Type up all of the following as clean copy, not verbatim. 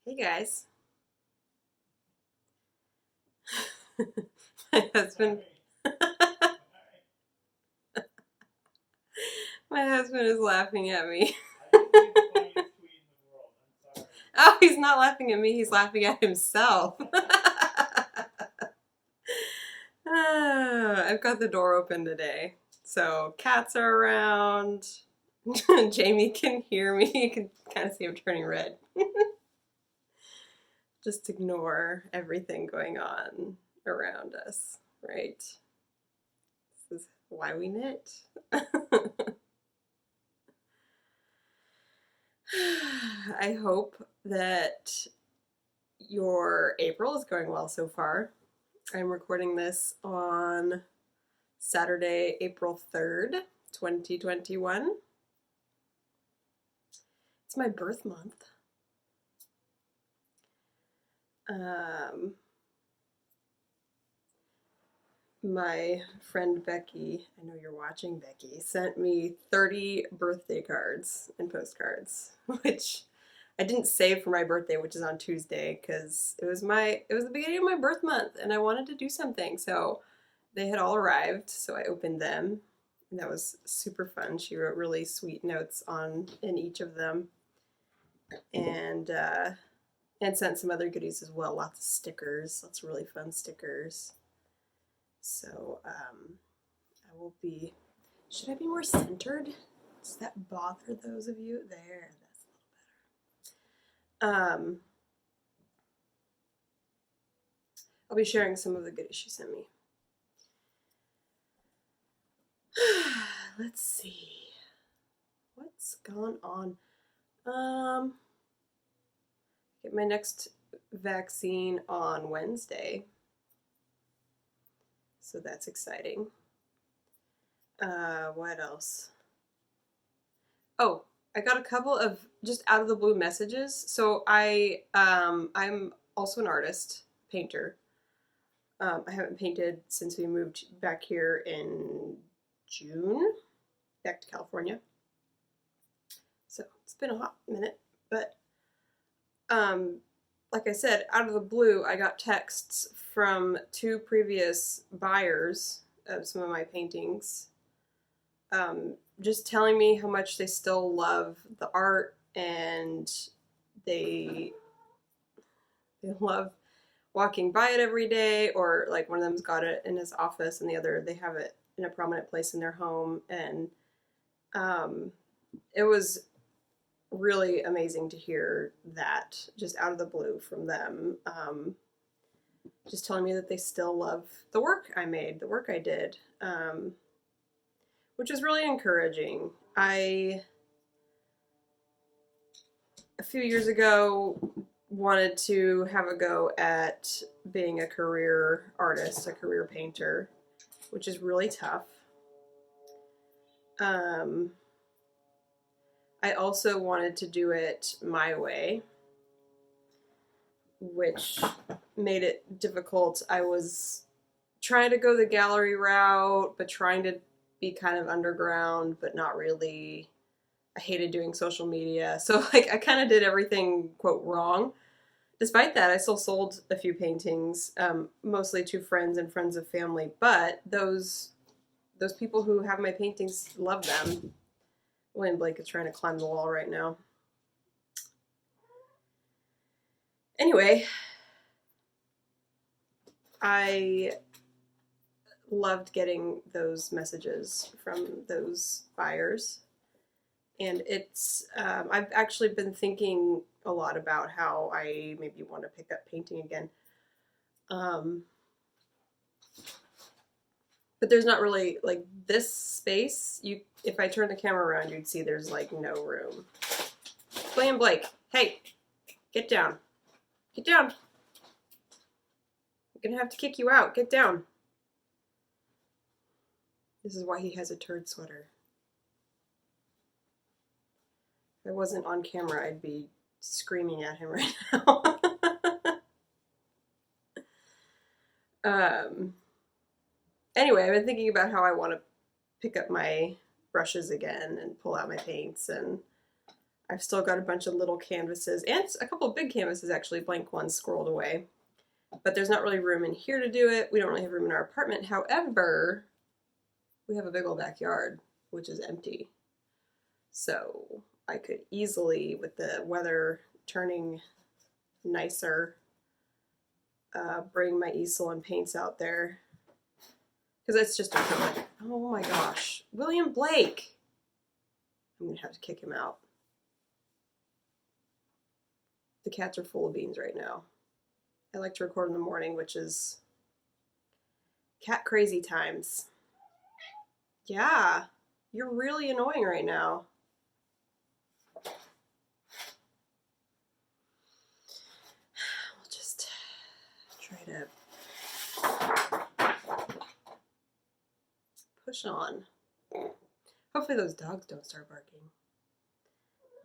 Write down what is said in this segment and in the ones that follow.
Hey guys. My husband my husband is laughing at me. Oh, he's not laughing at me, he's laughing at himself. I've got the door open today. So cats are around. Jamie can hear me. You can kind of see him turning red. Just ignore everything going on around us, right? This is why we knit. I hope that your April is going well so far. I'm recording this on Saturday, April 3rd, 2021. It's my birth month. My friend Becky, I know you're watching, Becky, sent me 30 birthday cards and postcards, which I didn't save for my birthday, which is on Tuesday, because it was the beginning of my birth month and I wanted to do something. So they had all arrived, so I opened them and that was super fun. She wrote really sweet notes in each of them, and sent some other goodies as well. Lots of stickers, lots of really fun stickers. So I will be. Should I be more centered? Does that bother those of you? There, that's a little better. I'll be sharing some of the goodies she sent me. Let's see. What's gone on? Get my next vaccine on Wednesday. So that's exciting. What else? Oh, I got a couple of just out of the blue messages. So I'm also an artist, painter. I haven't painted since we moved back here in June, back to California. So it's been a hot minute, but like I said, out of the blue, I got texts from two previous buyers of some of my paintings, just telling me how much they still love the art and they love walking by it every day, or like one of them's got it in his office and the other, they have it in a prominent place in their home. And it was really amazing to hear that just out of the blue from them, just telling me that they still love the work I made, the work I did, which is really encouraging. A few years ago, wanted to have a go at being a career artist, a career painter, which is really tough. I also wanted to do it my way, which made it difficult. I was trying to go the gallery route, but trying to be kind of underground, but not really. I hated doing social media. So like I kind of did everything, quote, wrong. Despite that, I still sold a few paintings, mostly to friends and friends of family, but those people who have my paintings love them. William Blake is trying to climb the wall right now. Anyway, I loved getting those messages from those buyers. And it's, I've actually been thinking a lot about how I maybe want to pick up painting again. But there's not really, like, this space, if I turn the camera around, you'd see there's, like, no room. William Blake, hey, get down. Get down. I'm gonna have to kick you out. Get down. This is why he has a turd sweater. If I wasn't on camera, I'd be screaming at him right now. Anyway, I've been thinking about how I want to pick up my brushes again and pull out my paints, and I've still got a bunch of little canvases and a couple of big canvases, actually, blank ones scrolled away. But there's not really room in here to do it. We don't really have room in our apartment. However, we have a big old backyard, which is empty. So I could easily, with the weather turning nicer, bring my easel and paints out there. Because it's just acrylic. Oh my gosh. William Blake! I'm going to have to kick him out. The cats are full of beans right now. I like to record in the morning, which is cat crazy times. Yeah, you're really annoying right now. We'll just try to push on. Hopefully those dogs don't start barking.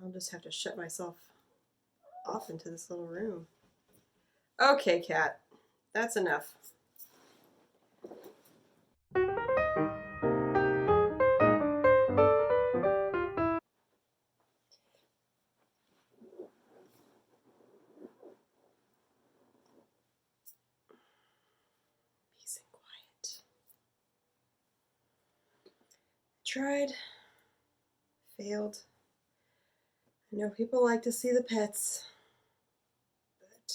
I'll just have to shut myself off into this little room. Okay, cat, that's enough. Peace and quiet. Tried, failed. I know people like to see the pets, but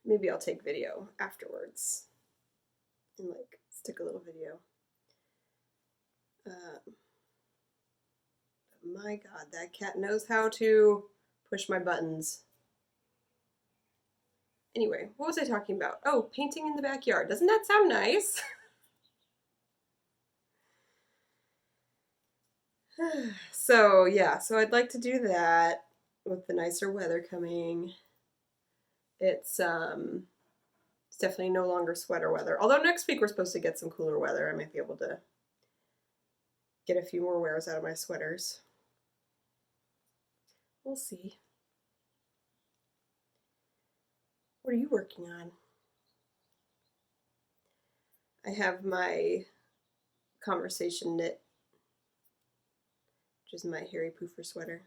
maybe I'll take video afterwards and like stick a little video. But my God, that cat knows how to push my buttons. Anyway, what was I talking about? Oh, painting in the backyard. Doesn't that sound nice? So yeah, so I'd like to do that with the nicer weather coming. It's definitely no longer sweater weather. Although next week we're supposed to get some cooler weather. I might be able to get a few more wears out of my sweaters. We'll see. What are you working on? I have my conversation knit, which is my hairy poofer sweater.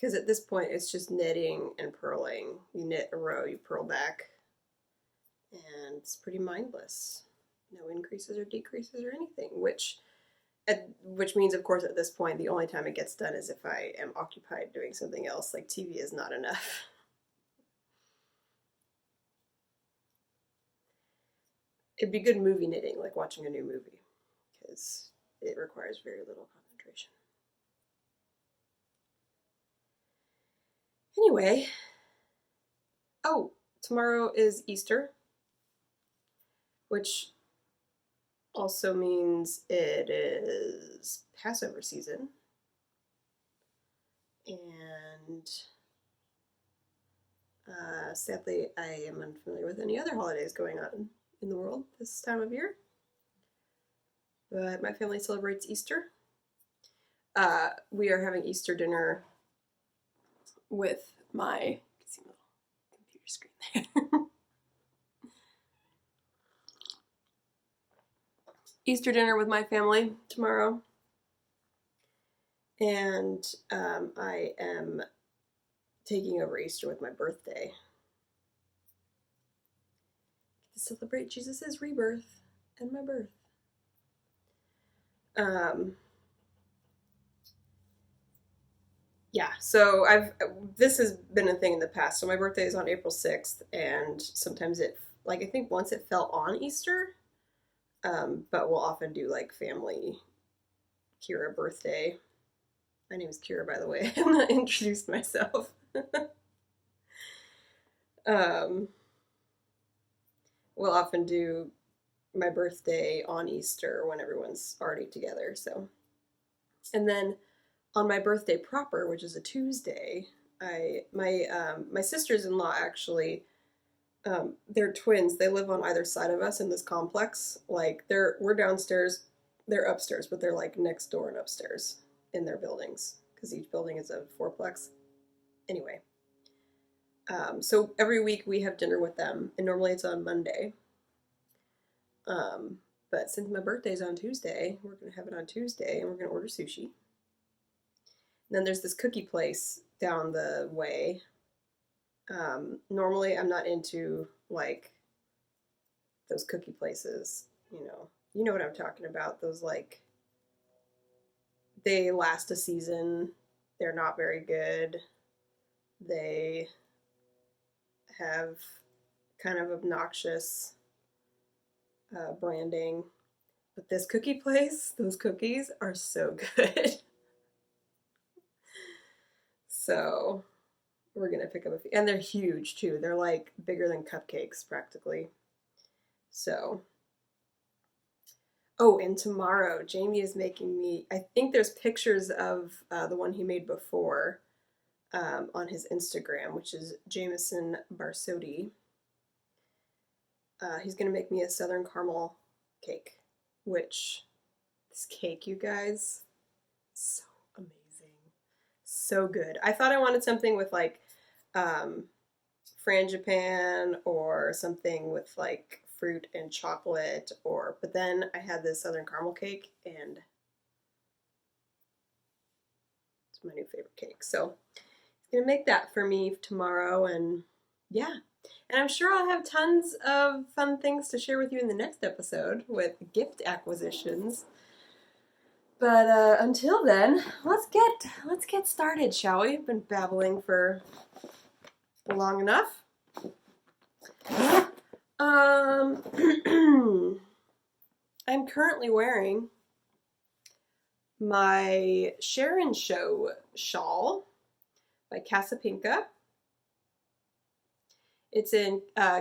Because at this point it's just knitting and purling. You knit a row, you purl back, and it's pretty mindless. No increases or decreases or anything, which means, of course, at this point the only time it gets done is if I am occupied doing something else. Like TV is not enough. It'd be good movie knitting, like watching a new movie, because it requires very little concentration. Anyway, oh, tomorrow is Easter, which also means it is Passover season, and sadly I am unfamiliar with any other holidays going on in the world this time of year, but my family celebrates Easter. We are having Easter dinner with my computer screen there. Easter dinner with my family tomorrow, and I am taking over Easter with my birthday to celebrate Jesus' rebirth and my birth. Yeah, so this has been a thing in the past. So my birthday is on April 6th, and sometimes I think once it fell on Easter, but we'll often do like family Kira birthday. My name is Kira, by the way. I'm not introduced myself. We'll often do my birthday on Easter when everyone's already together. So, and then on my birthday proper, which is a Tuesday, my sisters-in-law actually, they're twins. They live on either side of us in this complex. Like we're downstairs, they're upstairs, but they're like next door and upstairs in their buildings because each building is a fourplex. Anyway, so every week we have dinner with them, and normally it's on Monday. But since my birthday's on Tuesday, we're going to have it on Tuesday, and we're going to order sushi. And then there's this cookie place down the way. Normally, I'm not into, like, those cookie places, you know. You know what I'm talking about. Those, like, they last a season. They're not very good. They have kind of obnoxious branding. But this cookie place, those cookies are so good. So we're going to pick up a few. And they're huge, too. They're, like, bigger than cupcakes, practically. So, oh, and tomorrow, Jamie is making me, I think there's pictures of the one he made before on his Instagram, which is Jameson Barsotti. He's going to make me a Southern Caramel cake, which, this cake, you guys, so amazing. So good. I thought I wanted something with, like, frangipan or something with, like, fruit and chocolate, but then I had this Southern Caramel cake, and it's my new favorite cake. So he's gonna make that for me tomorrow, and yeah. And I'm sure I'll have tons of fun things to share with you in the next episode with gift acquisitions. But until then, let's get started, shall we? I've been babbling for long enough. I'm currently wearing my Sharon Show shawl by Casapinka. It's in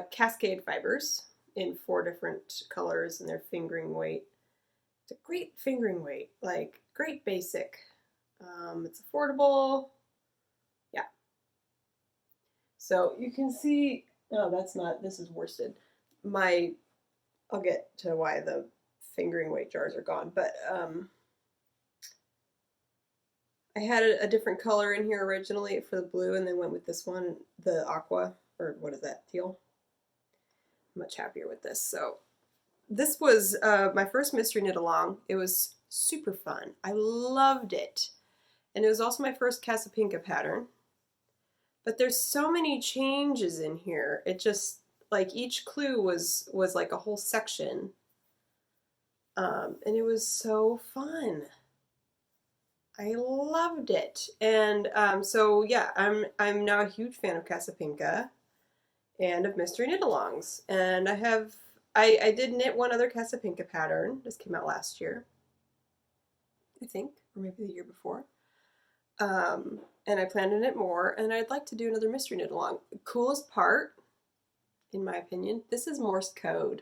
Cascade fibers in 4 different colors, and they're fingering weight. It's a great fingering weight, like great basic. It's affordable. Yeah. So you can see, no, that's not, this is worsted. I'll get to why the fingering weight jars are gone, but I had a different color in here originally for the blue, and then went with this one, the aqua, or what is that, teal? I'm much happier with this. So this was my first mystery knit along. It was super fun. I loved it. And it was also my first Casapinka pattern. But there's so many changes in here. It just, like, each clue was like a whole section. And it was so fun. I loved it. And so yeah, I'm now a huge fan of Casapinka and of mystery knit-alongs. And I did knit one other Casapinka pattern. This came out last year, I think, or maybe the year before. And I plan to knit more, and I'd like to do another mystery knit-along. The coolest part, in my opinion, this is Morse code.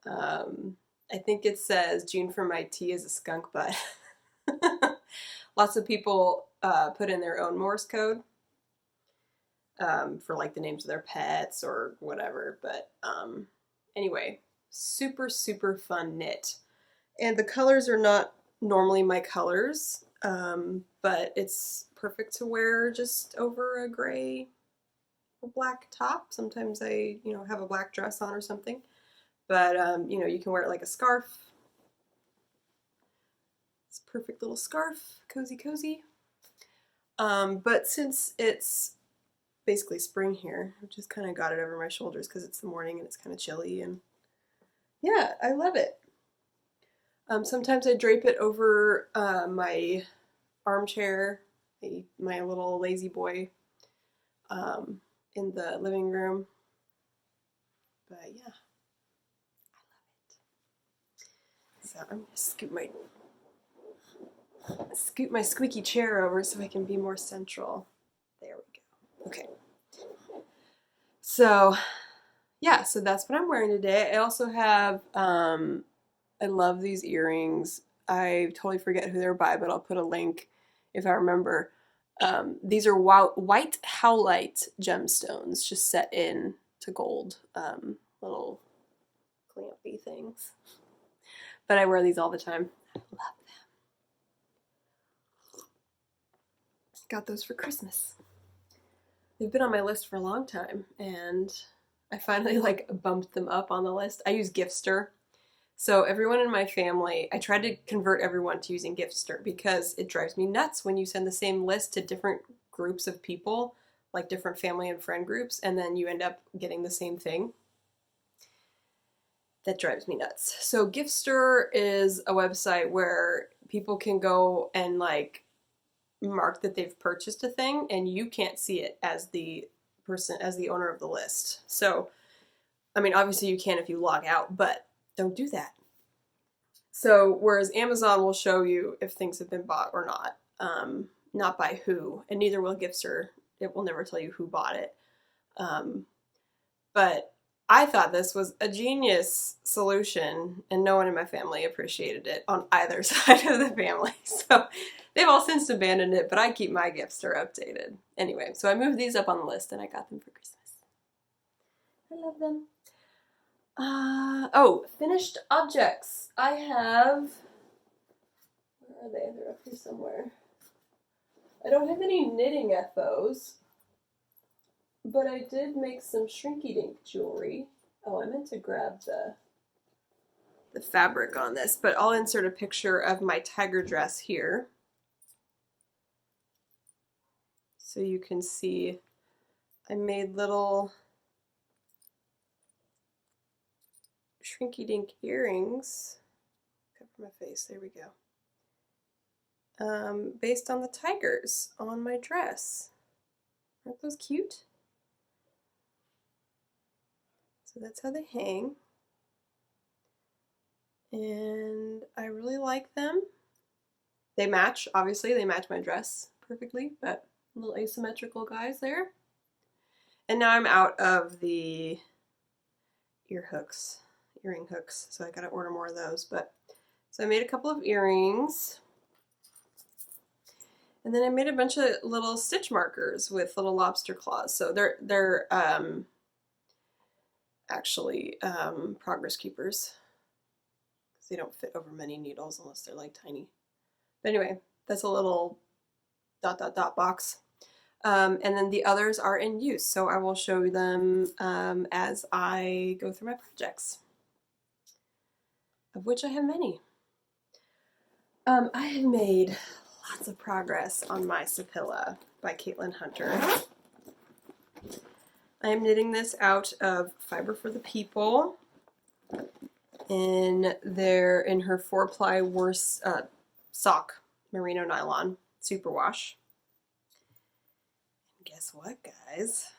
I think it says, June for my tea is a skunk butt. Lots of people put in their own Morse code for, like, the names of their pets or whatever. But anyway, super, super fun knit. And the colors are not normally my colors, but it's perfect to wear just over a gray or black top. Sometimes I, have a black dress on or something. But, you can wear it like a scarf. It's a perfect little scarf, cozy, cozy. But since it's basically spring here, I just kind of got it over my shoulders because it's the morning and it's kind of chilly, and yeah, I love it. Sometimes I drape it over my armchair, my little lazy boy in the living room. But yeah. So I'm going to scoot my squeaky chair over so I can be more central. There we go. Okay. So, yeah, so that's what I'm wearing today. I also have, I love these earrings. I totally forget who they're by, but I'll put a link if I remember. These are white howlite gemstones, just set in to gold, little clampy things. But I wear these all the time. I love them. Got those for Christmas. They've been on my list for a long time, and I finally like bumped them up on the list. I use Giftster. So everyone in my family, I tried to convert everyone to using Giftster because it drives me nuts when you send the same list to different groups of people, like different family and friend groups, and then you end up getting the same thing. That drives me nuts. So Giftster is a website where people can go and like mark that they've purchased a thing and you can't see it as the person, as the owner of the list. So, I mean, obviously you can if you log out, but don't do that. So, whereas Amazon will show you if things have been bought or not by who, and neither will Giftster. It will never tell you who bought it. But I thought this was a genius solution, and no one in my family appreciated it on either side of the family. So they've all since abandoned it, but I keep my Giftster updated. Anyway, so I moved these up on the list, and I got them for Christmas. I love them. Oh, finished objects. I have... Where are they? They're up here somewhere. I don't have any knitting FOs. But I did make some Shrinky Dink jewelry. Oh, I meant to grab the fabric on this, but I'll insert a picture of my tiger dress here. So you can see I made little Shrinky Dink earrings. Cover my face, there we go. Based on the tigers on my dress. Aren't those cute? So that's how they hang. And I really like them. They match, obviously, they match my dress perfectly, but little asymmetrical guys there. And now I'm out of the earring hooks, so I gotta order more of those. But so I made a couple of earrings. And then I made a bunch of little stitch markers with little lobster claws. So they're actually progress keepers. They don't fit over many needles unless they're like tiny. But anyway, that's a little ... box. And then the others are in use, so I will show them as I go through my projects, of which I have many. I have made lots of progress on my Sapilla by Caitlin Hunter. I am knitting this out of Fiber for the People in her 4-ply sock merino nylon superwash. And guess what, guys?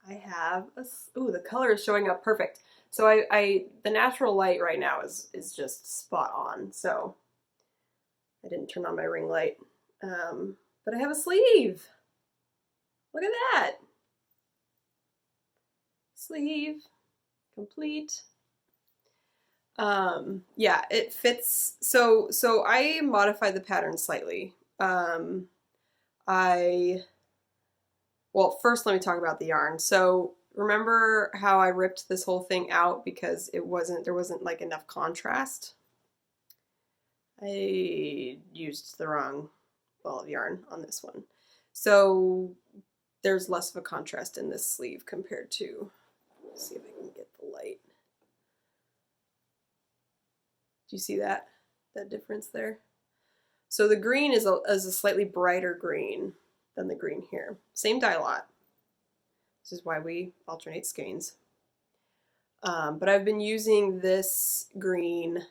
I have the color is showing up perfect. So the natural light right now is just spot on. So I didn't turn on my ring light, but I have a sleeve. Look at that. Sleeve complete. Yeah, it fits. So I modified the pattern slightly. Well, first let me talk about the yarn. So remember how I ripped this whole thing out because there wasn't like enough contrast? I used the wrong ball of yarn on this one. So there's less of a contrast in this sleeve compared to, let's see if I can get the light. Do you see that difference there? So the green is a slightly brighter green than the green here. Same dye lot. This is why we alternate skeins. But I've been using this green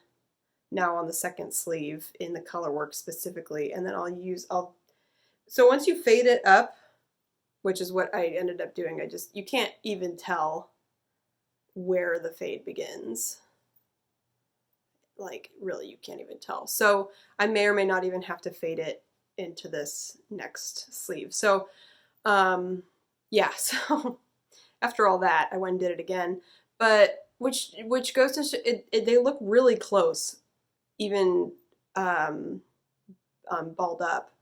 now on the second sleeve in the color work specifically, and then so once you fade it up, which is what I ended up doing, you can't even tell where the fade begins. Like, really, you can't even tell. So I may or may not even have to fade it into this next sleeve. So, yeah, so after all that, I went and did it again. But, which goes to show, they look really close, even balled up.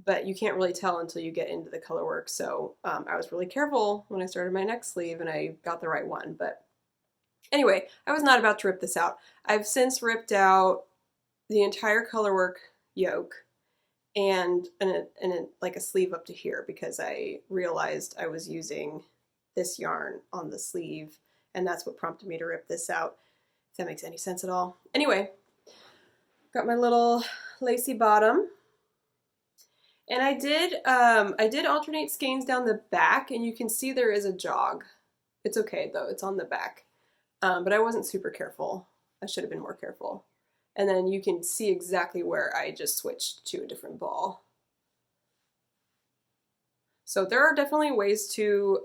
But you can't really tell until you get into the color work. So I was really careful when I started my next sleeve and I got the right one. But anyway, I was not about to rip this out. I've since ripped out the entire colorwork yoke and like a sleeve up to here because I realized I was using this yarn on the sleeve, and that's what prompted me to rip this out, if that makes any sense at all. Anyway, got my little lacy bottom, and I did alternate skeins down the back, and you can see there is a jog. It's okay though, it's on the back, but I wasn't super careful. I should have been more careful. And then you can see exactly where I just switched to a different ball. So there are definitely ways to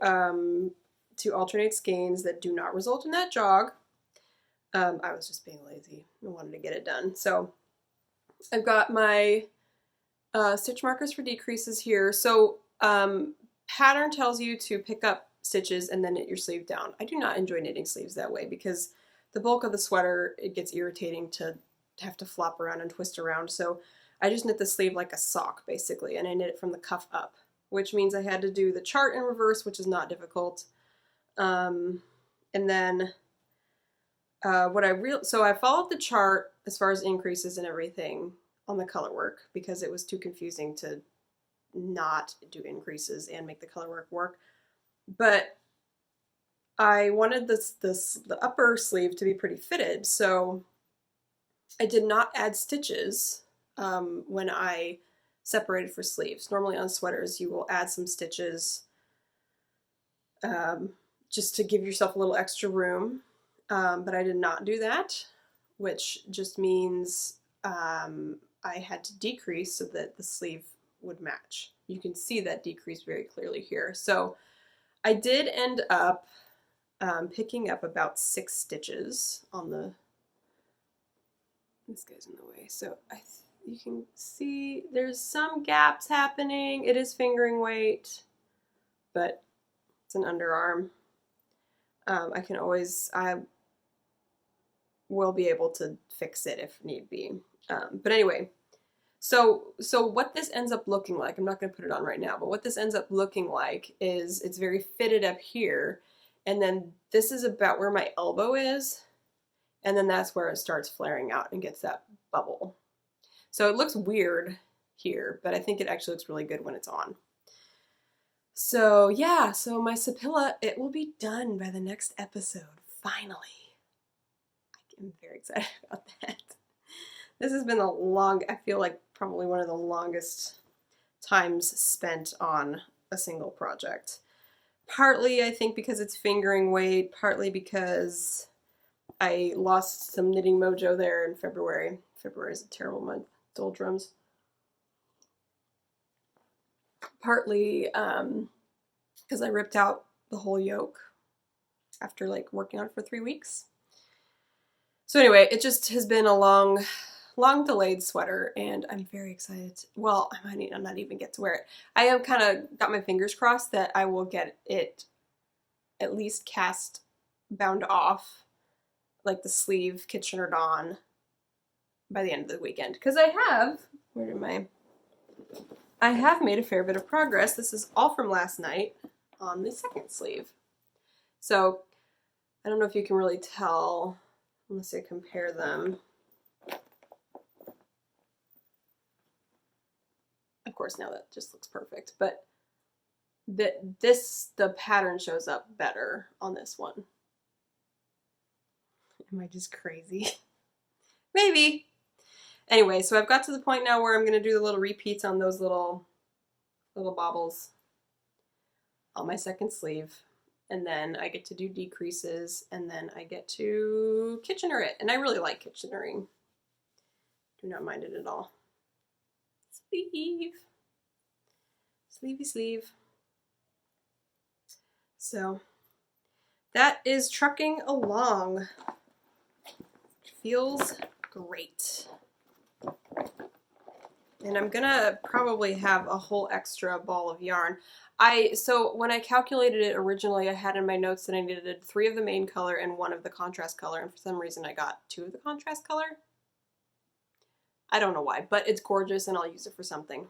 alternate skeins that do not result in that jog. I was just being lazy. I wanted to get it done. So I've got my stitch markers for decreases here. So pattern tells you to pick up stitches and then knit your sleeve down. I do not enjoy knitting sleeves that way because the bulk of the sweater, it gets irritating to have to flop around and twist around. So I just knit the sleeve like a sock basically, and I knit it from the cuff up, which means I had to do the chart in reverse, which is not difficult. And then so I followed the chart as far as increases and everything on the color work because it was too confusing to not do increases and make the color work. But I wanted the upper sleeve to be pretty fitted, so I did not add stitches when I separated for sleeves. Normally on sweaters you will add some stitches just to give yourself a little extra room, but I did not do that, which just means I had to decrease so that the sleeve would match. You can see that decrease very clearly here. So I did end up picking up about 6 stitches on the, this guy's in the way, so you can see there's some gaps happening. It is fingering weight, but it's an underarm. I will be able to fix it if need be. But anyway, so what this ends up looking like, I'm not going to put it on right now, but what this ends up looking like is it's very fitted up here, and then this is about where my elbow is, and then that's where it starts flaring out and gets that bubble. So it looks weird here, but I think it actually looks really good when it's on. So yeah, so my Sapilla, it will be done by the next episode, finally. I'm very excited about that. This has been I feel like probably one of the longest times spent on a single project. Partly, I think, because it's fingering weight, partly because I lost some knitting mojo there in February. February is a terrible month, doldrums. Partly because I ripped out the whole yoke after like working on it for 3 weeks. So anyway, it just has been a long delayed sweater, and I'm very excited. Well, I might not even get to wear it. I have kind of got my fingers crossed that I will get it at least cast bound off, like the sleeve Kitchenered on, by the end of the weekend. Because I have made a fair bit of progress. This is all from last night on the second sleeve. So I don't know if you can really tell unless I compare them. Of course, now that just looks perfect, but the pattern shows up better on this one. Am I just crazy? Maybe. Anyway, so I've got to the point now where I'm going to do the little repeats on those little bobbles on my second sleeve, and then I get to do decreases, and then I get to Kitchener it, and I really like Kitchenering. Do not mind it at all. Sleeve. Sleevey sleeve. So that is trucking along. Feels great. And I'm gonna probably have a whole extra ball of yarn. So when I calculated it originally, I had in my notes that I needed 3 of the main color and 1 of the contrast color, and for some reason I got 2 of the contrast color. I don't know why, but it's gorgeous and I'll use it for something.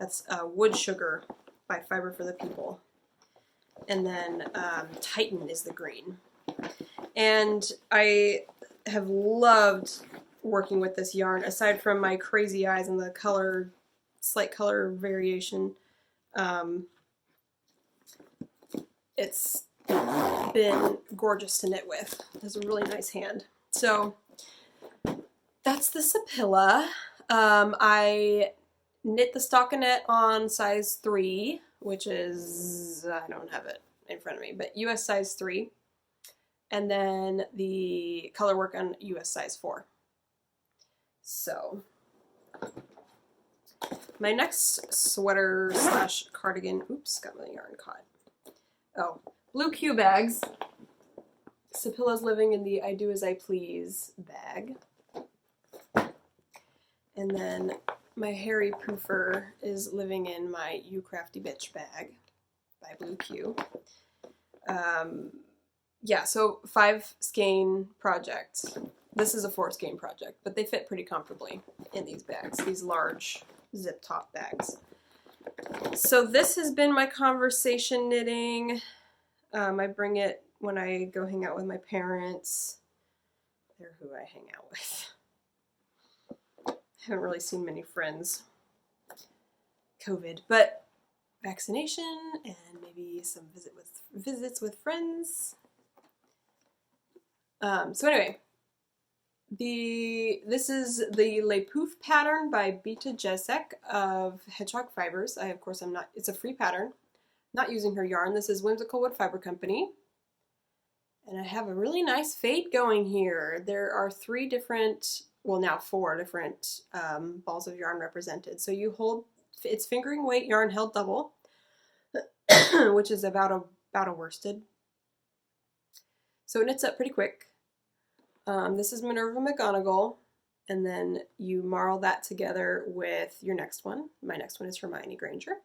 That's Wood Sugar by Fiber for the People. And then Titan is the green. And I have loved working with this yarn, aside from my crazy eyes and the slight color variation. it's been gorgeous to knit with. It has a really nice hand. So that's the Sapilla. I knit the stockinette on size 3, which is, I don't have it in front of me, but US size 3. And then the color work on US size 4. So my next sweater slash cardigan, oops, got my yarn caught. Oh, blue Q bags. Sapilla's living in the I Do As I Please bag. And then my Harry Poofer is living in my You Crafty Bitch bag by Blue Q. Yeah, so 5 skein projects. This is a 4 skein project, but they fit pretty comfortably in these bags, these large zip top bags. So this has been my conversation knitting. I bring it when I go hang out with my parents. They're who I hang out with. Haven't really seen many friends. COVID, but vaccination and maybe some visits with friends. So anyway, this is the Le Pouf pattern by Beta Jesek of Hedgehog Fibers. It's a free pattern. Not using her yarn. This is Whimsical Wood Fiber Company. And I have a really nice fade going here. There are 3 different, well now 4 different balls of yarn represented. So you hold, it's fingering weight yarn held double, which is about a worsted. So it knits up pretty quick. This is Minerva McGonagall, and then you marl that together with your next one. My next one is Hermione Granger.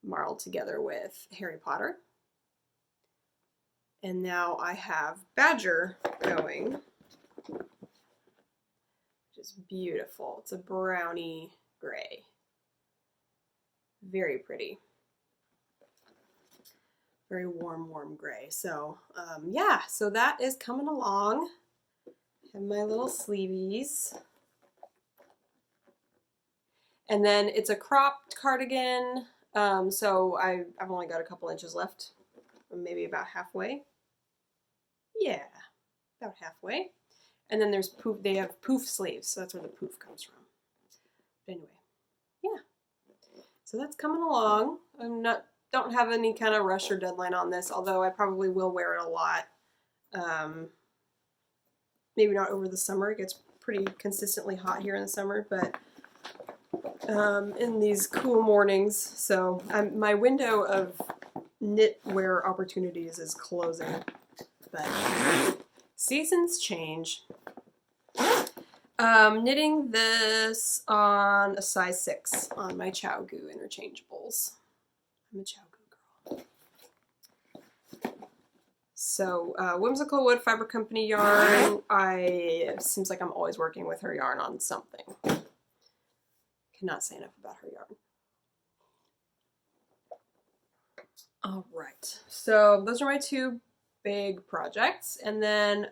Marled together with Harry Potter. And now I have Badger going, which is beautiful. It's a brownie gray. Very pretty. Very warm, warm gray. So, yeah, so that is coming along. Have my little sleeveys. And then it's a cropped cardigan. So I've only got a couple inches left. Maybe about halfway. Yeah, about halfway. And then there's poof, they have poof sleeves, so that's where the poof comes from. But anyway, yeah. So that's coming along. Don't have any kind of rush or deadline on this, although I probably will wear it a lot. Maybe not over the summer. It gets pretty consistently hot here in the summer, but in these cool mornings. So my window of knitwear opportunities is closing, but seasons change. Knitting this on a size 6 on my Chow Goo interchangeables. I'm a Chow Goo girl. So Whimsical Wood Fiber Company yarn. It seems like I'm always working with her yarn on something. Cannot say enough about her yarn. All right, so those are my 2 big projects. And then,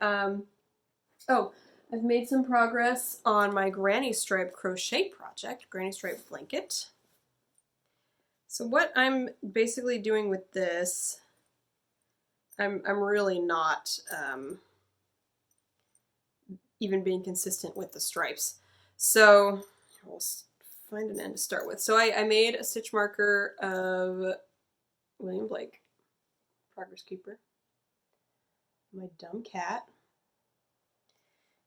I've made some progress on my granny stripe crochet project, granny stripe blanket. So what I'm basically doing with this, I'm really not even being consistent with the stripes. So we'll find an end to start with. So I made a stitch marker of William Blake, Progress Keeper, my dumb cat.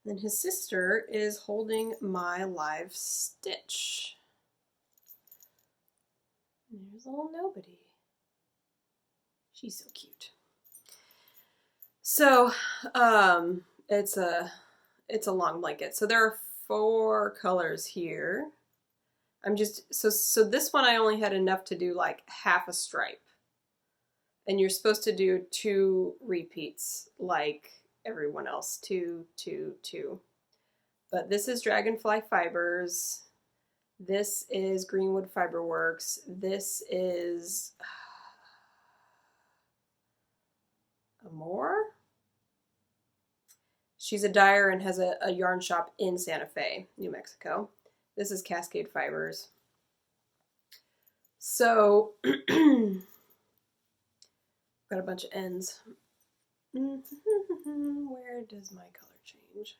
And then his sister is holding my live stitch. And there's a little nobody. She's so cute. So it's a long blanket. So there are 4 colors here. I'm just so this one I only had enough to do like half a stripe. And you're supposed to do 2 repeats like everyone else. 2, 2, 2. But this is Dragonfly Fibers. This is Greenwood Fiberworks. This is Amore. She's a dyer and has a yarn shop in Santa Fe, New Mexico. This is Cascade Fibers. So got a bunch of ends. Where does my color change?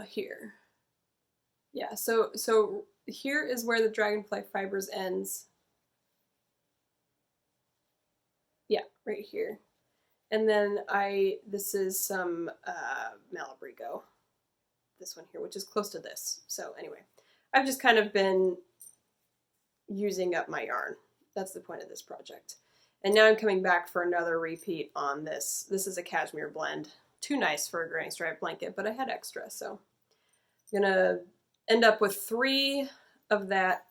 Here. Yeah, so here is where the dragonfly fibers ends. Yeah, right here. And then this is some Malabrigo, this one here, which is close to this. So anyway, I've just kind of been using up my yarn. That's the point of this project. And now I'm coming back for another repeat on this. This is a cashmere blend. Too nice for a granny stripe blanket, but I had extra, so I'm gonna end up with 3 of that,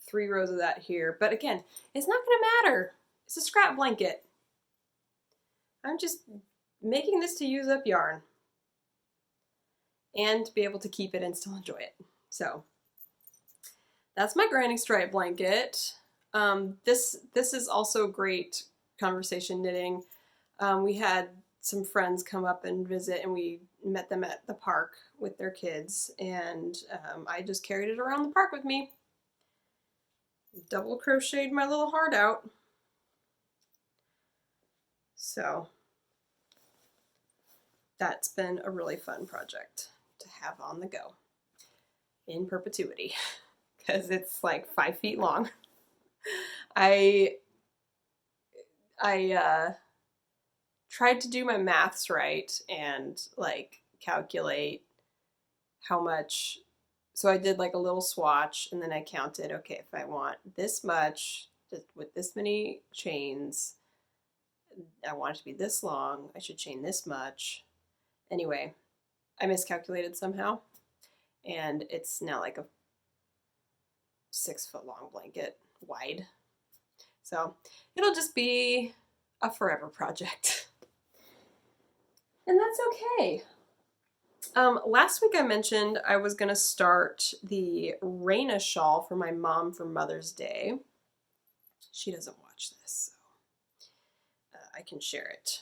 3 rows of that here. But again, it's not gonna matter. It's a scrap blanket. I'm just making this to use up yarn and to be able to keep it and still enjoy it. So that's my granny stripe blanket. This is also great conversation knitting. We had some friends come up and visit, and we met them at the park with their kids, and I just carried it around the park with me. Double crocheted my little heart out. So that's been a really fun project to have on the go in perpetuity because it's like 5 feet long. I tried to do my maths right and like calculate how much. So I did like a little swatch, and then I counted, okay, if I want this much just with this many chains, I want it to be this long, I should chain this much. Anyway, I miscalculated somehow, and it's now like a 6 foot long blanket wide. So it'll just be a forever project. And that's okay. Last week I mentioned I was going to start the Raina shawl for my mom for Mother's Day. She doesn't watch this, so I can share it.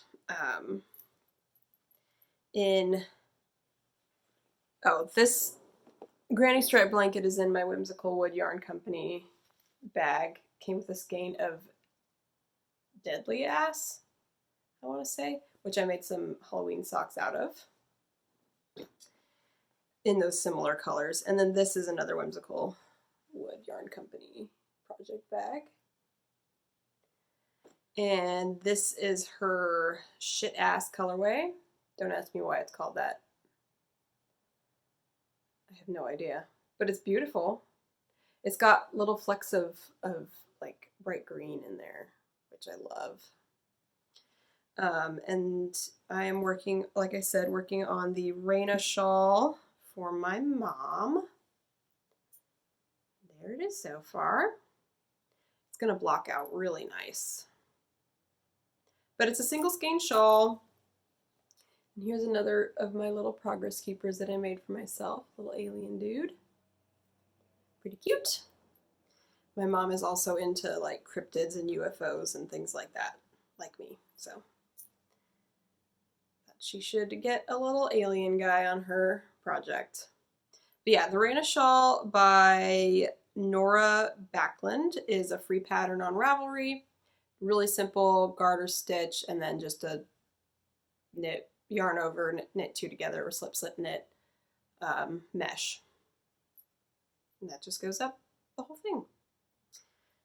This granny stripe blanket is in my Whimsical Wood Yarn Company bag. Came with a skein of Deadly Ass, I want to say, which I made some Halloween socks out of in those similar colors. And then this is another Whimsical Wood Yarn Company project bag. And this is her shit ass colorway. Don't ask me why it's called that. I have no idea, but it's beautiful. It's got little flecks of like bright green in there, which I love. And I am working, like I said, working on the Raina shawl for my mom. There it is so far. It's gonna block out really nice. But it's a single skein shawl. And here's another of my little progress keepers that I made for myself, little alien dude. Pretty cute. My mom is also into like cryptids and UFOs and things like that, like me, so she should get a little alien guy on her project. But yeah, the Raina shawl by Nora Backlund is a free pattern on Ravelry. Really simple garter stitch and then just a knit, yarn over, knit 2 together, or slip knit mesh. And that just goes up the whole thing.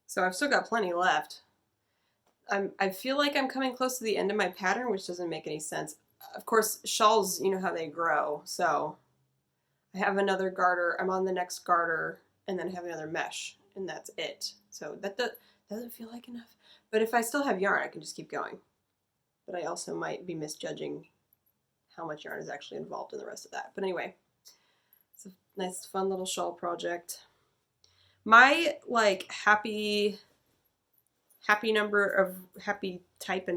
So I've still got plenty left. I feel like I'm coming close to the end of my pattern, which doesn't make any sense. Of course, shawls, you know how they grow. So I have another garter. I'm on the next garter, and then I have another mesh, and that's it. So that doesn't feel like enough. But if I still have yarn, I can just keep going. But I also might be misjudging how much yarn is actually involved in the rest of that. But anyway, it's a nice, fun little shawl project. My like happy type and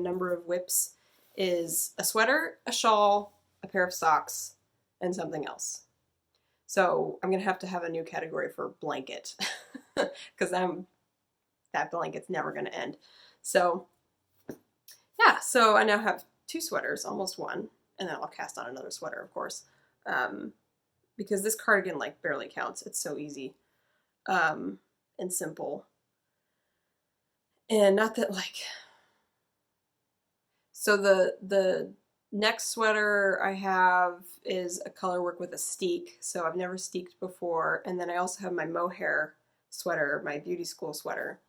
number of whips is a sweater, a shawl, a pair of socks, and something else. So I'm gonna have to have a new category for blanket because that blanket's never gonna end. So yeah, so I now have 2 sweaters, almost 1, and then I'll cast on another sweater, of course, because this cardigan like barely counts. It's so easy. and simple. And not that like, so the next sweater I have is a color work with a steek. So I've never steeked before. And then I also have my mohair sweater, my beauty school sweater,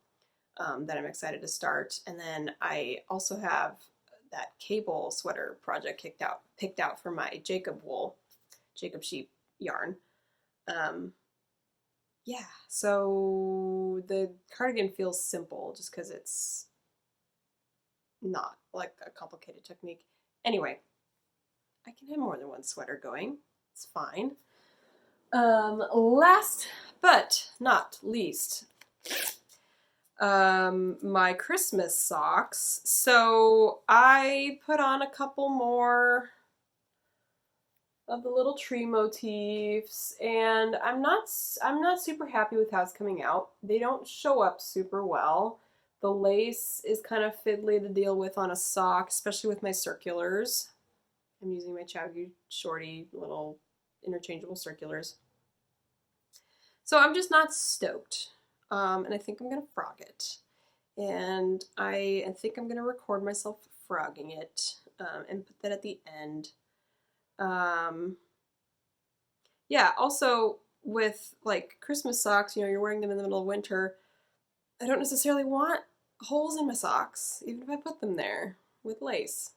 that I'm excited to start. And then I also have that cable sweater project picked out for my Jacob sheep yarn. Yeah, so the cardigan feels simple just because it's not like a complicated technique. Anyway, I can have more than one sweater going. It's fine. Last but not least, my Christmas socks. So I put on a couple more of the little tree motifs, and I'm not super happy with how it's coming out. They don't show up super well. The lace is kind of fiddly to deal with on a sock, especially with my circulars. I'm using my Chowgu Shorty little interchangeable circulars. So I'm just not stoked. And I think I'm going to frog it. And I think I'm going to record myself frogging it and put that at the end. Yeah, also with like Christmas socks, you know, you're wearing them in the middle of winter. I don't necessarily want holes in my socks, even if I put them there with lace.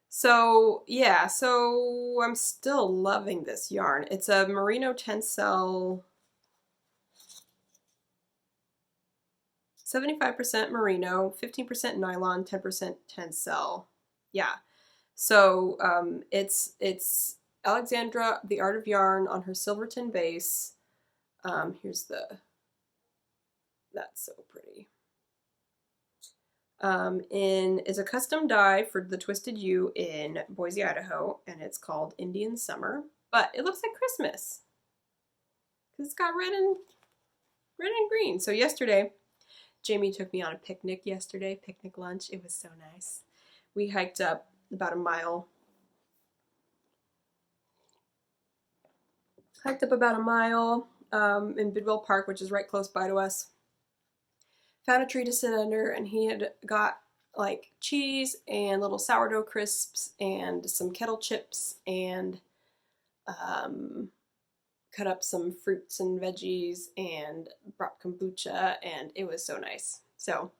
So yeah, so I'm still loving this yarn. It's a merino tencel, 75% merino, 15% nylon, 10% tencel. Yeah. So it's Alexandra, The Art of Yarn on her Silverton base. Here's that's so pretty. It's a custom dye for the Twisted U in Boise, Idaho, and it's called Indian Summer. But it looks like Christmas because it's got red and green. So yesterday, Jamie took me on a picnic picnic lunch. It was so nice. We hiked up about a mile. In Bidwell Park, which is right close by to us. Found a tree to sit under, and he had got like cheese and little sourdough crisps and some kettle chips and cut up some fruits and veggies and brought kombucha, and it was so nice. So,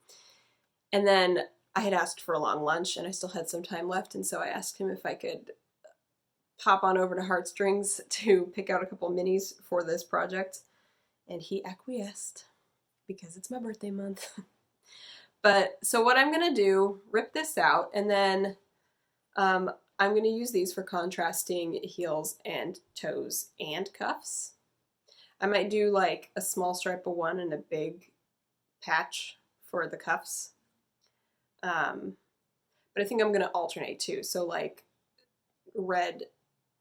and then I had asked for a long lunch, and I still had some time left, and so I asked him if I could pop on over to Heartstrings to pick out a couple minis for this project, and he acquiesced because it's my birthday month. But so what I'm gonna do, rip this out, and then I'm gonna use these for contrasting heels and toes and cuffs. I might do like a small stripe of one and a big patch for the cuffs. But I think I'm gonna alternate too. So like red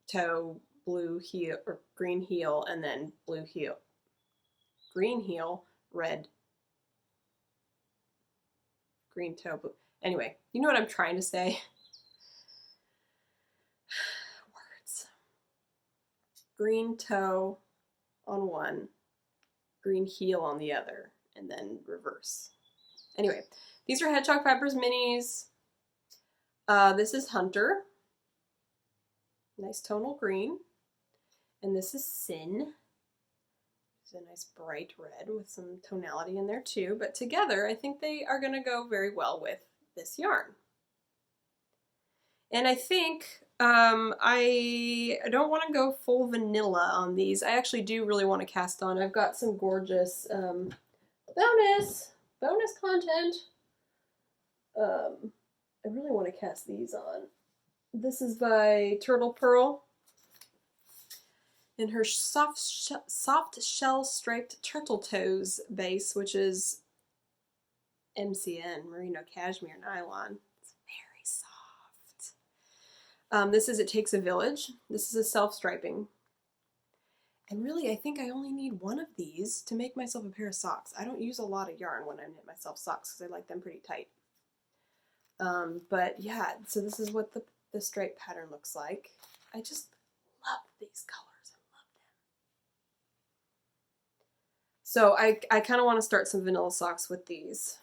toe, blue heel, or green heel, and then blue heel, green heel, red, green toe, blue. Anyway, you know what I'm trying to say? Words. Green toe on one, green heel on the other, and then reverse. Anyway, these are Hedgehog Fibers minis. This is Hunter. Nice tonal green. And this is Sin. It's a nice bright red with some tonality in there too. But together, I think they are going to go very well with this yarn. And I think I don't want to go full vanilla on these. I actually do really want to cast on. I've got some gorgeous bonus content. I really want to cast these on. This is by Turtle Pearl in her soft shell striped turtle toes base, which is MCN, merino cashmere nylon. It's very soft. This is It Takes a Village. This is a self-striping. And really, I think I only need one of these to make myself a pair of socks. I don't use a lot of yarn when I knit myself socks because I like them pretty tight. But yeah, so this is what the stripe pattern looks like. I just love these colors. I love So I kind of want to start some vanilla socks with these.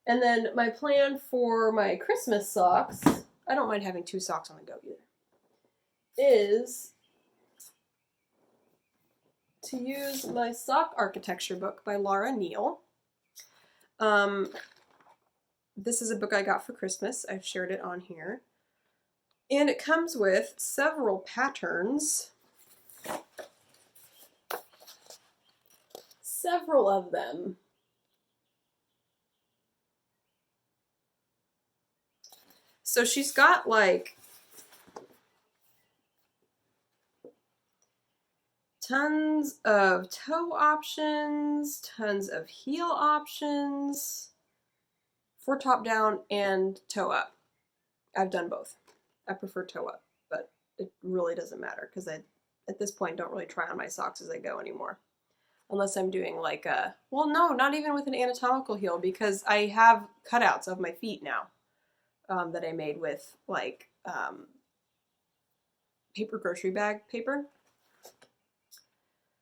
And then my plan for my Christmas socks, I don't mind having 2 socks on the go either, is to use my sock architecture book by Laura Neal. This is a book I got for Christmas. I've shared it on here. And it comes with several patterns. Several of them. So she's got like tons of toe options, tons of heel options for top down and toe up. I've done both. I prefer toe up, but it really doesn't matter because I, at this point, don't really try on my socks as I go anymore. Unless I'm doing like a, well, no, not even with an anatomical heel because I have cutouts of my feet now that I made with like paper grocery bag paper.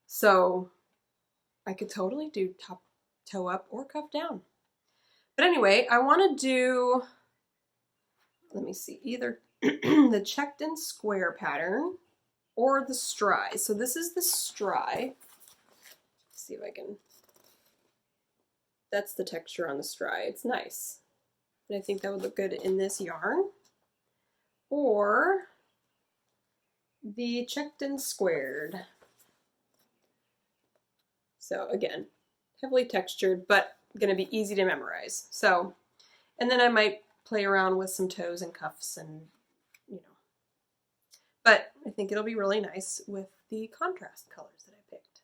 So I could totally do top toe up or cuff down. But anyway, I want to do, let me see, either the checked in square pattern or the stry. So this is the stry. Let's see if I can, that's the texture on the stry. It's nice. And I think that would look good in this yarn. Or the checked in squared. So again, heavily textured, but gonna be easy to memorize. So, and then I might play around with some toes and cuffs and, you know. But I think it'll be really nice with the contrast colors that I picked.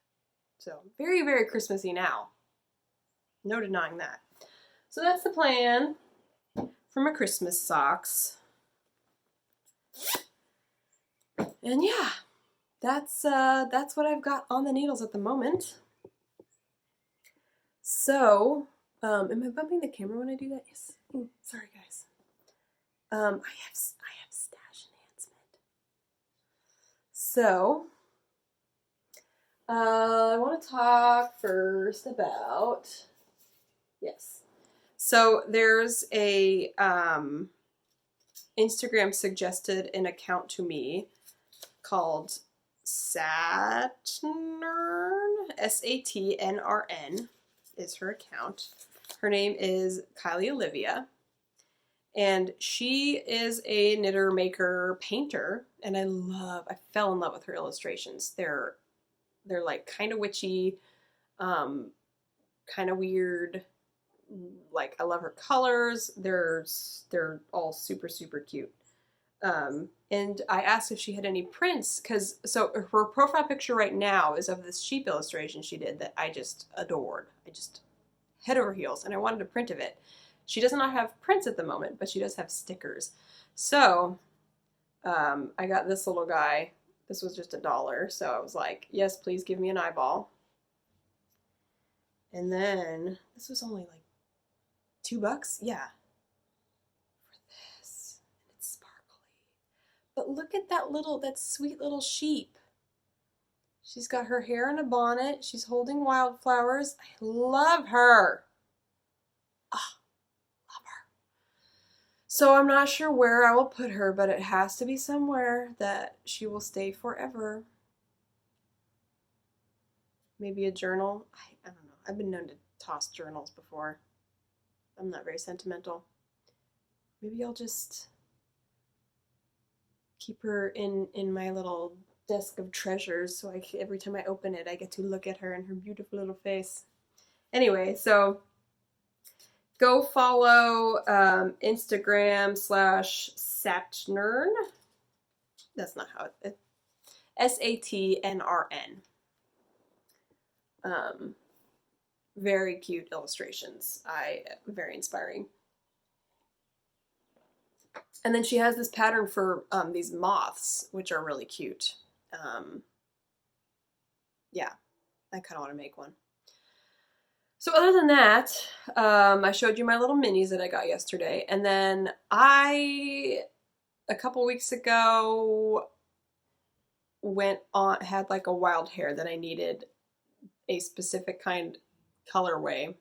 So very, very Christmassy now. No denying that. So that's the plan for my Christmas socks. And yeah, that's what I've got on the needles at the moment. So, am I bumping the camera when I do that? Yes. Sorry, guys. I have stash enhancement. So, I want to talk first about, yes. So there's a Instagram suggested an account to me called Satnern, Satnrn is her account. Her name is Kylie Olivia, and she is a knitter, maker, painter, and I fell in love with her illustrations. They're like kind of witchy, kind of weird. Like, I love her colors. They're all super, super cute. And I asked if she had any prints, so her profile picture right now is of this sheep illustration she did that I just adored. I just head over heels, and I wanted a print of it. She does not have prints at the moment, but she does have stickers. So I got this little guy. This was just $1, so I was like, yes, please give me an eyeball. And then this was only like $2, yeah. For this, and it's sparkly. But look at that sweet little sheep. She's got her hair in a bonnet. She's holding wildflowers. I love her. Ah, love her. So I'm not sure where I will put her, but it has to be somewhere that she will stay forever. Maybe a journal. I don't know. I've been known to toss journals before. I'm not very sentimental. Maybe I'll just keep her in my little desk of treasures, so every time I open it, I get to look at her and her beautiful little face. Anyway, so go follow Instagram /Satnrn. That's not how it. Satnrn. Very cute illustrations. Very inspiring. And then she has this pattern for these moths, which are really cute. Yeah, I kind of want to make one. So other than that, I showed you my little minis that I got yesterday. And then a couple weeks ago, had like a wild hair that I needed a specific colorway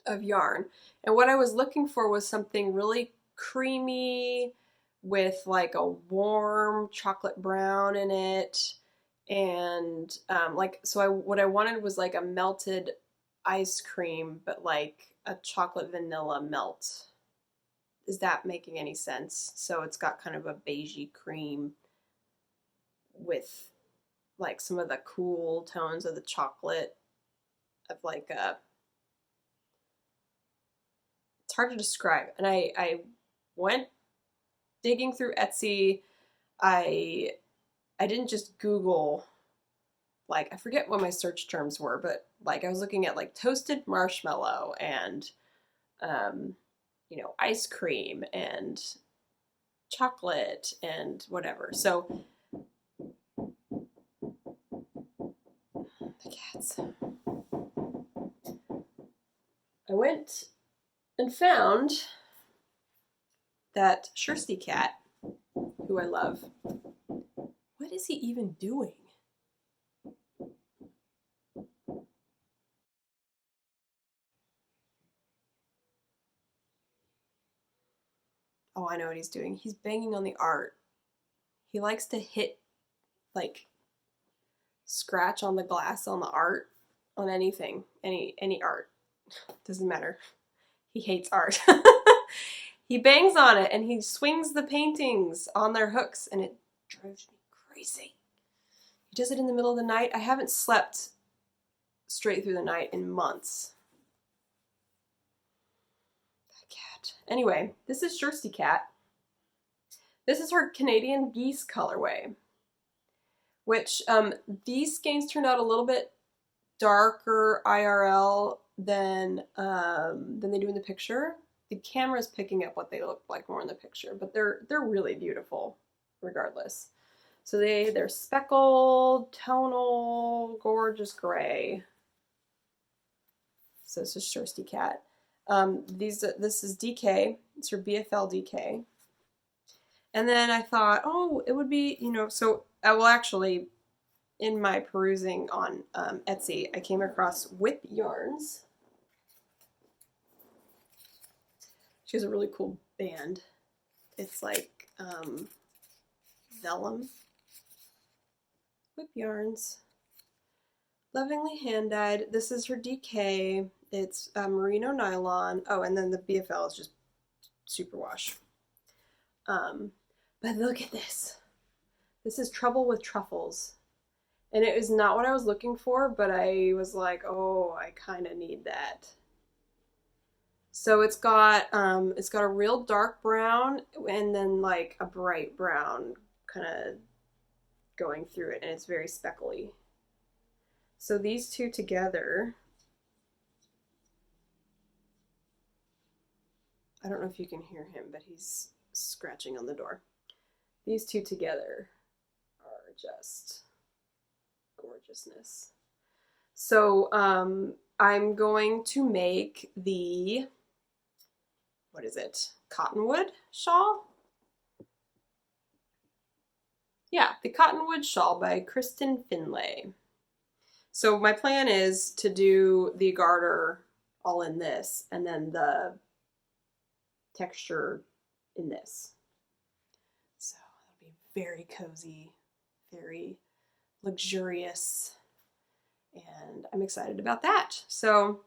of yarn. And what I was looking for was something really creamy with like a warm chocolate brown in it. And what I wanted was like a melted ice cream, but like a chocolate vanilla melt. Is that making any sense? So it's got kind of a beigey cream with like some of the cool tones of the chocolate, of like a, it's hard to describe. And I went digging through Etsy. I didn't just Google, like, I forget what my search terms were, but like I was looking at like toasted marshmallow and you know, ice cream and chocolate and whatever. So the cats. I went and found that Shrinky cat, who I love. What is he even doing? Oh, I know what he's doing. He's banging on the art. He likes to hit, like, scratch on the glass on the art, on anything, any art. Doesn't matter. He hates art. He bangs on it and he swings the paintings on their hooks and it drives me crazy. He does it in the middle of the night. I haven't slept straight through the night in months. That cat. Anyway, this is Shrinky cat. This is her Canadian geese colorway, which these skeins turned out a little bit darker IRL than they do in the picture. The camera's picking up what they look like more in the picture, but they're really beautiful regardless. So they're speckled, tonal, gorgeous gray. So this is Shrinky cat. This is DK. It's her BFL DK. And then I thought, oh, it would be, you know, so I will actually, in my perusing on Etsy, I came across Whip Yarns. She has a really cool band. It's like vellum. Whip Yarns. Lovingly hand-dyed. This is her DK. It's merino nylon. Oh, and then the BFL is just superwash. But look at this. This is Trouble with Truffles. And it was not what I was looking for, but I was like, oh, I kind of need that. So it's got a real dark brown and then like a bright brown kind of going through it, and it's very speckly. So these two together, I don't know if you can hear him, but he's scratching on the door. These two together are just gorgeousness. So I'm going to make the, what is it, Cottonwood shawl? Yeah, the Cottonwood shawl by Kristen Finlay. So my plan is to do the garter all in this and then the texture in this. So it'll be very cozy, very luxurious, and I'm excited about that. So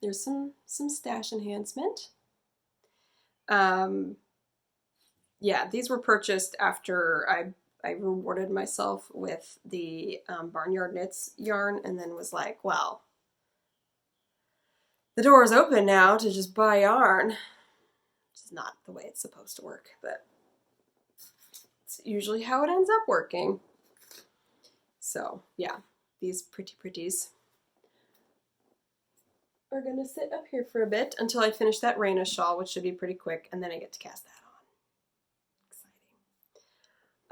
there's some stash enhancement. Yeah, these were purchased after I rewarded myself with the Barnyard Knits yarn, and then was like, well, the door is open now to just buy yarn. Which is not the way it's supposed to work, but it's usually how it ends up working. So yeah, these pretties are gonna sit up here for a bit until I finish that Raina shawl, which should be pretty quick, and then I get to cast that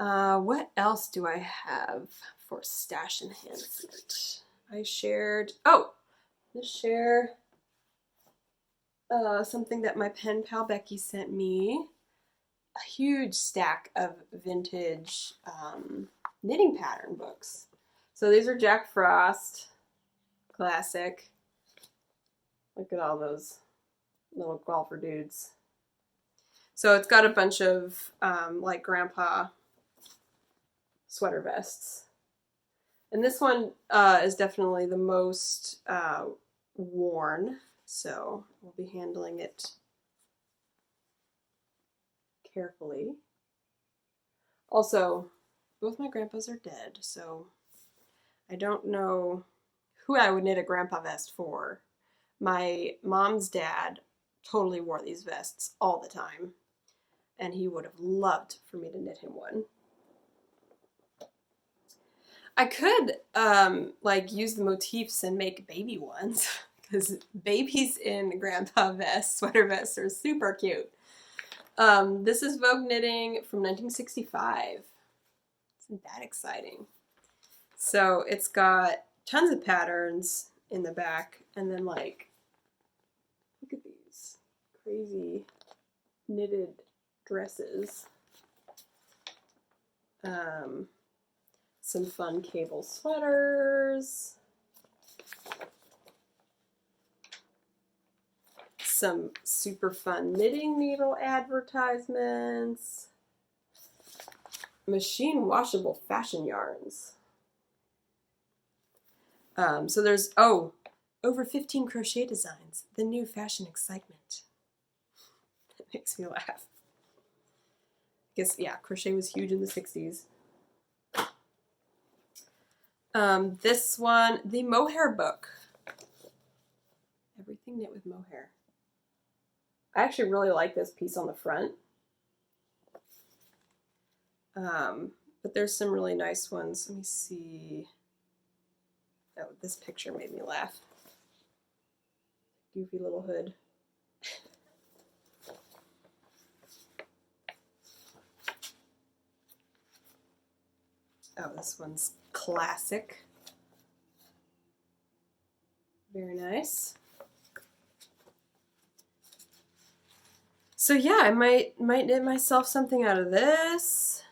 on. Exciting. What else do I have for stash enhancement? I shared, let's share something that my pen pal Becky sent me. A huge stack of vintage knitting pattern books. So these are Jack Frost. Classic. Look at all those little golfer dudes. So it's got a bunch of like grandpa sweater vests. And this one is definitely the most worn, so we'll be handling it carefully. Also, both my grandpas are dead, so I don't know who I would knit a grandpa vest for. My mom's dad totally wore these vests all the time, and he would have loved for me to knit him one. I could like use the motifs and make baby ones, because babies in grandpa vests, sweater vests, are super cute. This is Vogue Knitting from 1965. Isn't that exciting? So it's got tons of patterns in the back, and then like, look at these crazy knitted dresses. Some fun cable sweaters. Some super fun knitting needle advertisements. Machine washable fashion yarns. So there's, over 15 crochet designs. The new fashion excitement. That makes me laugh. I guess, yeah, crochet was huge in the 60s. This one, the mohair book. Everything knit with mohair. I actually really like this piece on the front. But there's some really nice ones. Let me see. Oh, this picture made me laugh. Goofy little hood. Oh, this one's classic. Very nice. So yeah, I might knit myself something out of this.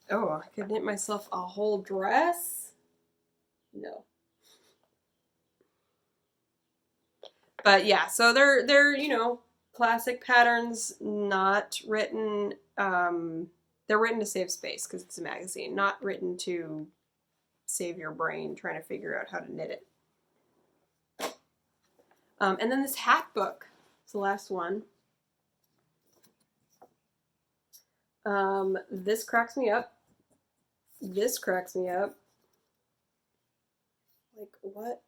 Oh, I could knit myself a whole dress. No. But yeah, so they're you know, classic patterns, not written. They're written to save space because it's a magazine, not written to save your brain trying to figure out how to knit it. And then this hat book. It's the last one. This cracks me up. This cracks me up. Like, what?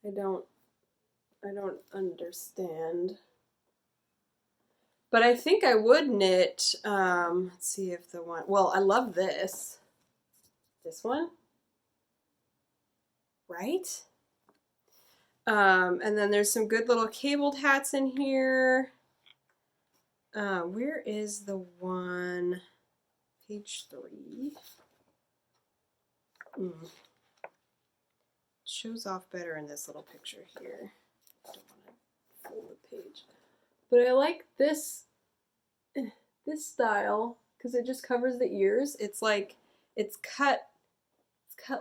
I don't understand. But I think I would knit, let's see if the one, well, I love this. This one. Right? And then there's some good little cabled hats in here. Where is the one? Page 3. It shows off better in this little picture here. I don't want to fold the page. But I like this style because it just covers the ears. It's like, it's cut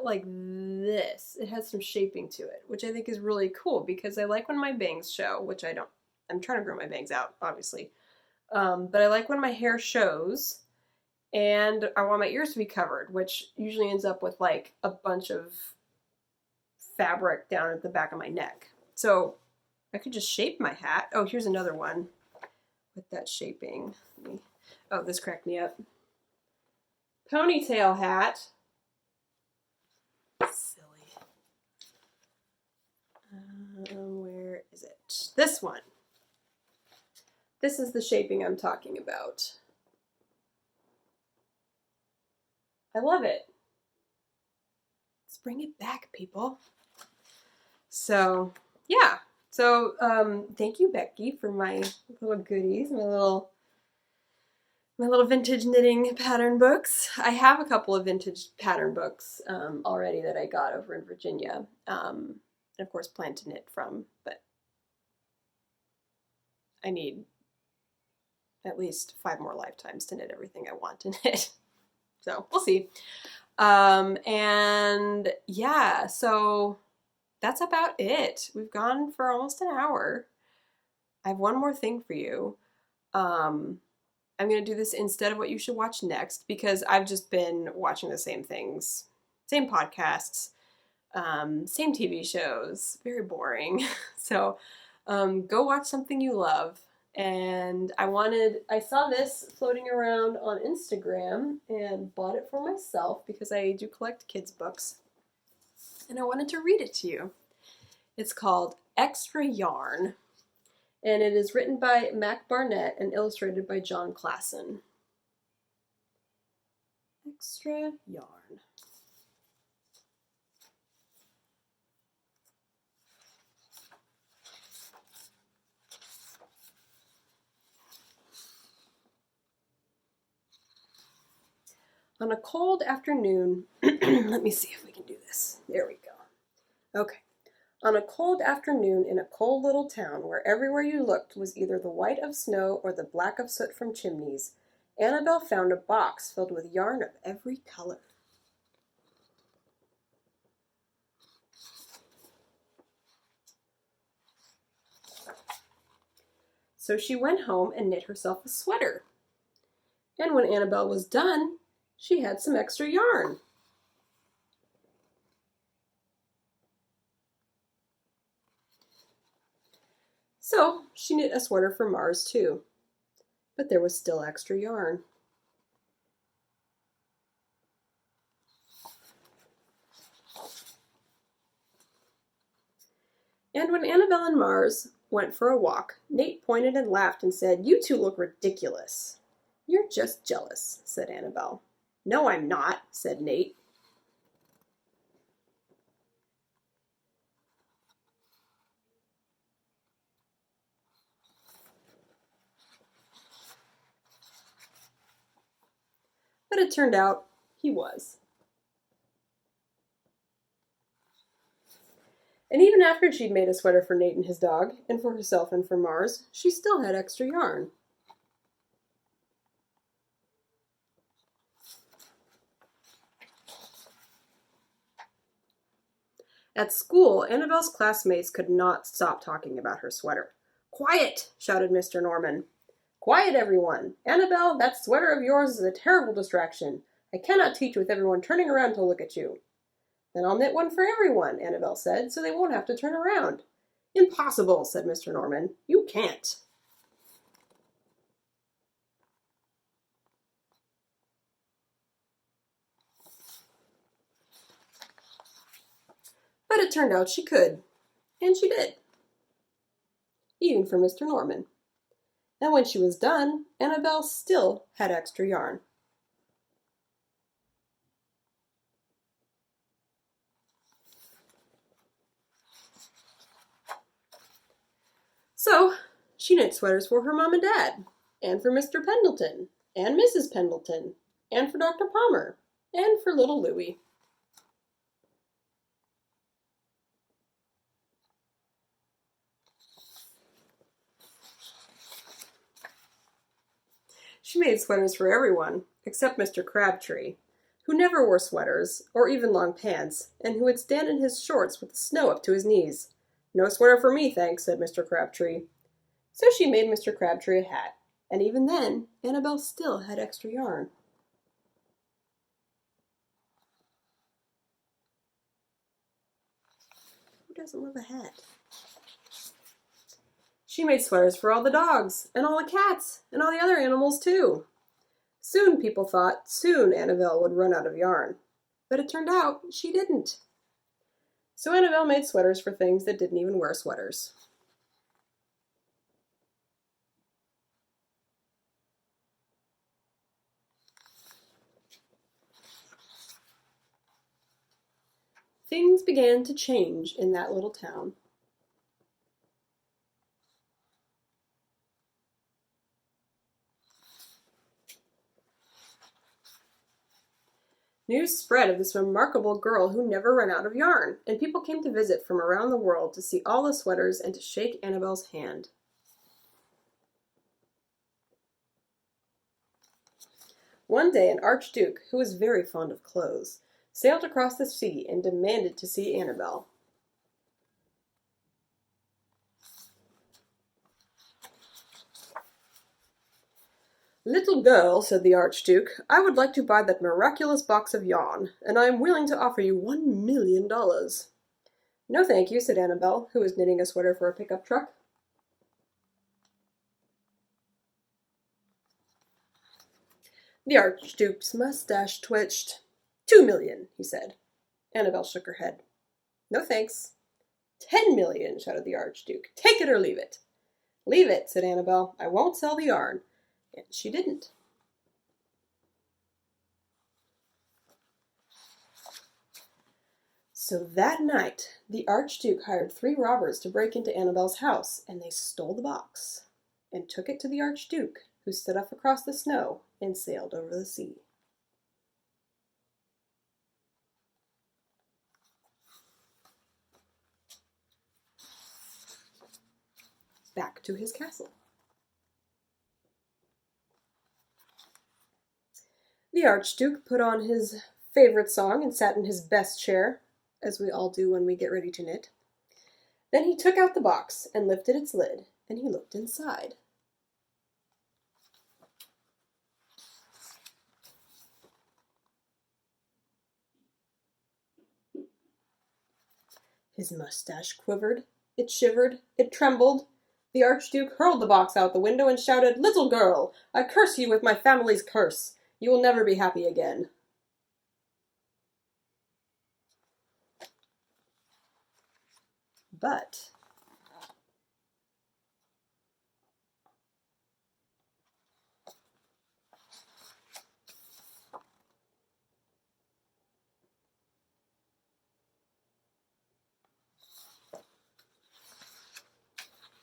like this. It has some shaping to it, which I think is really cool because I like when my bangs show, which I don't. I'm trying to grow my bangs out, obviously. But I like when my hair shows, and I want my ears to be covered, which usually ends up with like a bunch of fabric down at the back of my neck. So I could just shape my hat. Oh, here's another one with that shaping. Oh, this cracked me up. Ponytail hat. Silly. Where is it? This one. This is the shaping I'm talking about. I love it. Let's bring it back, people. So, yeah. So, thank you, Becky, for my little goodies, my little vintage knitting pattern books. I have a couple of vintage pattern books already that I got over in Virginia, and of course plan to knit from, but I need at least 5 more lifetimes to knit everything I want to knit. So we'll see. And yeah, so that's about it. We've gone for almost an hour. I have one more thing for you. I'm going to do this instead of what you should watch next because I've just been watching the same things, same podcasts, same TV shows. Very boring. So go watch something you love. And I saw this floating around on Instagram and bought it for myself because I do collect kids' books. And I wanted to read it to you. It's called Extra Yarn. And it is written by Mac Barnett and illustrated by John Klassen. Extra Yarn. On a cold afternoon, let me see if we can do this. There we go. Okay. On a cold afternoon in a cold little town where everywhere you looked was either the white of snow or the black of soot from chimneys, Annabelle found a box filled with yarn of every color. So she went home and knit herself a sweater. And when Annabelle was done, she had some extra yarn. So she knit a sweater for Mars too, but there was still extra yarn. And when Annabelle and Mars went for a walk, Nate pointed and laughed and said, "You two look ridiculous." "You're just jealous," said Annabelle. "No, I'm not," said Nate. But it turned out he was. And even after she'd made a sweater for Nate and his dog, and for herself and for Mars, she still had extra yarn. At school, Annabelle's classmates could not stop talking about her sweater. "Quiet!" shouted Mr. Norman. "Quiet, everyone! Annabelle, that sweater of yours is a terrible distraction. I cannot teach with everyone turning around to look at you." "Then I'll knit one for everyone," Annabelle said, "so they won't have to turn around." "Impossible," said Mr. Norman. "You can't." But it turned out she could. And she did. Even for Mr. Norman. And when she was done, Annabelle still had extra yarn. So she knit sweaters for her mom and dad, and for Mr. Pendleton, and Mrs. Pendleton, and for Dr. Palmer, and for little Louie. She made sweaters for everyone, except Mr. Crabtree, who never wore sweaters, or even long pants, and who would stand in his shorts with the snow up to his knees. "No sweater for me, thanks," said Mr. Crabtree. So she made Mr. Crabtree a hat, and even then, Annabelle still had extra yarn. Who doesn't love a hat? She made sweaters for all the dogs, and all the cats, and all the other animals too. Soon, people thought, Annabelle would run out of yarn. But it turned out she didn't. So Annabelle made sweaters for things that didn't even wear sweaters. Things began to change in that little town. News spread of this remarkable girl who never ran out of yarn, and people came to visit from around the world to see all the sweaters and to shake Annabelle's hand. One day an archduke, who was very fond of clothes, sailed across the sea and demanded to see Annabelle. "Little girl," said the Archduke, "I would like to buy that miraculous box of yarn, and I am willing to offer you $1,000,000. "No, thank you," said Annabelle, who was knitting a sweater for a pickup truck. The Archduke's mustache twitched. "2,000,000, he said. Annabelle shook her head. "No, thanks." "10,000,000, shouted the Archduke. "Take it or leave it." "Leave it," said Annabelle. "I won't sell the yarn." And she didn't. So that night, the Archduke hired 3 robbers to break into Annabelle's house, and they stole the box and took it to the Archduke, who stood up across the snow and sailed over the sea. Back to his castle. The Archduke put on his favorite song and sat in his best chair, as we all do when we get ready to knit. Then he took out the box and lifted its lid, and he looked inside. His mustache quivered, it shivered, it trembled. The Archduke hurled the box out the window and shouted, "Little girl, I curse you with my family's curse. You will never be happy again." But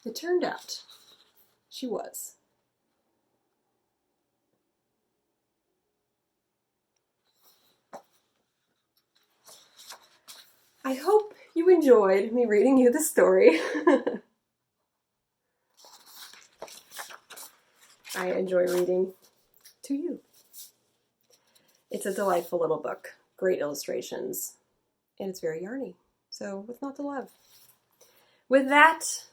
it turned out she was. I hope you enjoyed me reading you the story. I enjoy reading to you. It's a delightful little book, great illustrations, and it's very yarny. So what's not to love? With that,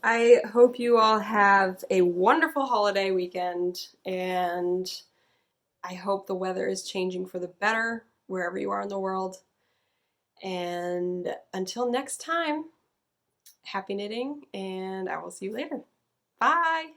I hope you all have a wonderful holiday weekend, and I hope the weather is changing for the better wherever you are in the world. And until next time, happy knitting, and I will see you later. Bye!